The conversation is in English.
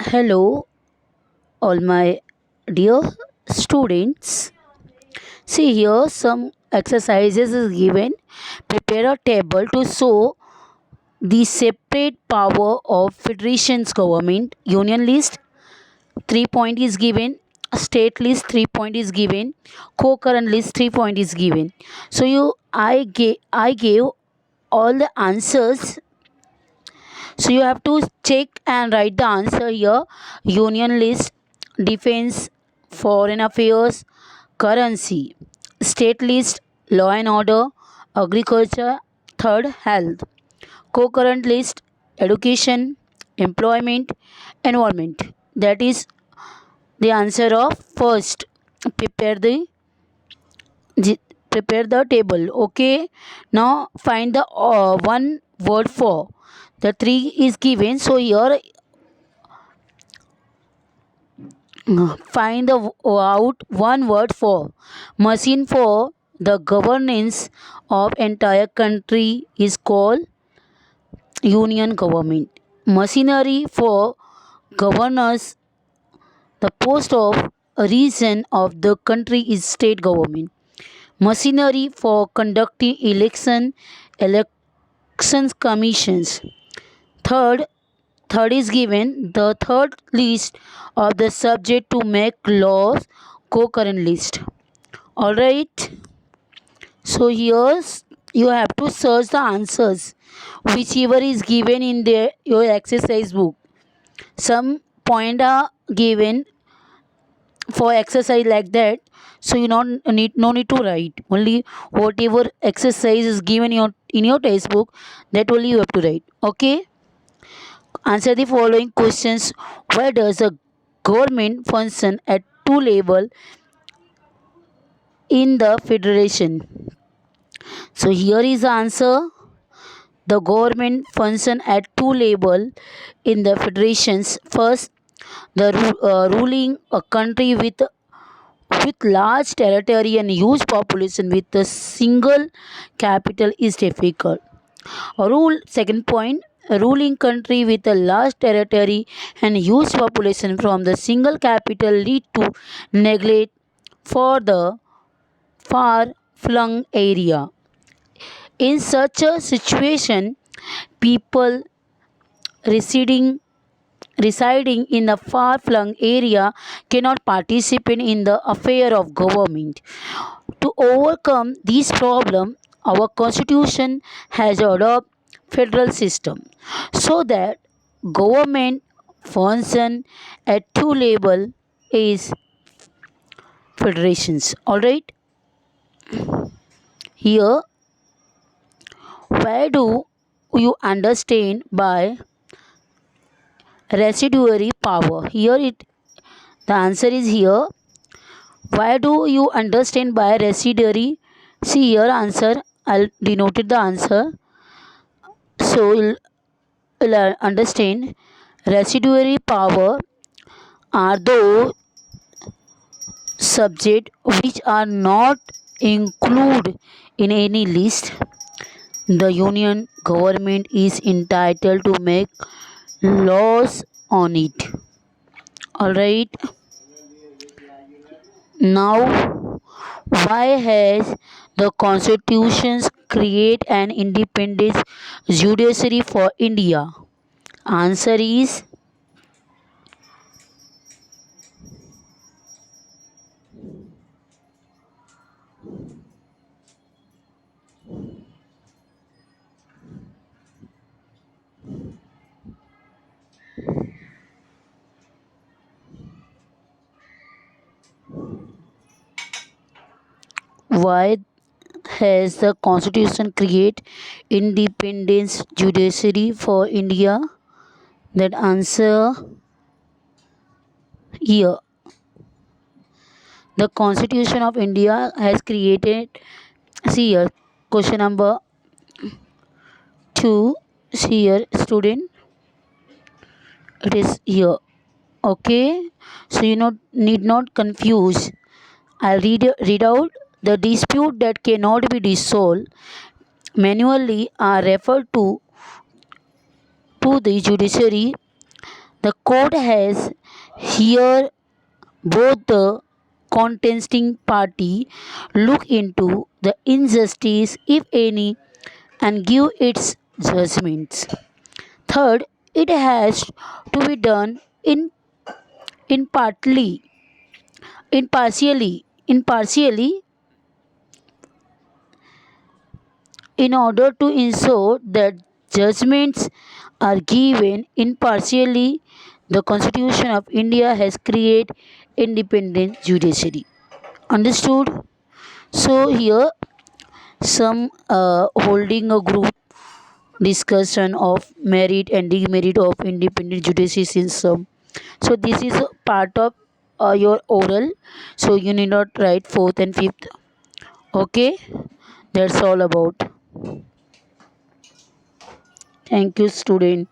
Hello, all my dear students. See here, some exercises is given. Prepare a table to show the separate power of federations government. Union list 3 point is given. State list 3 point is given. Co-current list 3 point is given. So I gave all the answers. So you have to check and write the answer here. Union list, defense, foreign affairs, currency, state list, law and order, agriculture, third health, co-current list, education, employment, environment. That is the answer of first. Prepare the prepare the table. Okay. Now find the one word for. The three is given. So here find out one word for. Machine for the governance of entire country is called union government. Machinery for governors the post of a region of the country is state government. Machinery for conducting elections commissions. Third, third is given the third list of the subject to make laws co-current list. All right. So here's you have to search the answers whichever is given in your exercise book. Some point are given for exercise like that, so you not need no need to write. Only whatever exercise is given in your textbook, that only you have to write. Okay. Answer the following questions. Why does a government function at two level in the federation? So here is the answer. The government function at two level in the federations. First, the ruling a country with large territory and huge population with a single capital is difficult. A rule second point, a ruling country with a large territory and huge population from the single capital lead to neglect for the far flung area. In such a situation, people residing residing in the far flung area cannot participate in the affair of government. To overcome this problem, our constitution has adopted federal system so that government function at two level is federations. All right. Here, where do you understand by residuary power? Here it the answer is here. Why do you understand by residuary? See here answer. I'll denoted the answer. So you'll understand residuary power are those subjects which are not included in any list. The union government is entitled to make laws on it. All right. Now, why has the constitutions create an independent judiciary for India? Answer is why has the constitution create independence judiciary for India? That answer here. The constitution of India has created. See here. Question number two. See here, student. It is here. Okay. So you not need not confuse. I'll read out. The dispute that cannot be resolved manually are referred to the judiciary. The court has here both the contesting party look into the injustice, if any, and give its judgments. Third, it has to be done in partly, impartially, in order to ensure that judgments are given impartially. The Constitution of India has created independent judiciary. Understood? So here some holding a group discussion of merit and demerit of independent judiciary system. So this is a part of your oral. So you need not write fourth and fifth. Okay, that's all about. Thank you, student.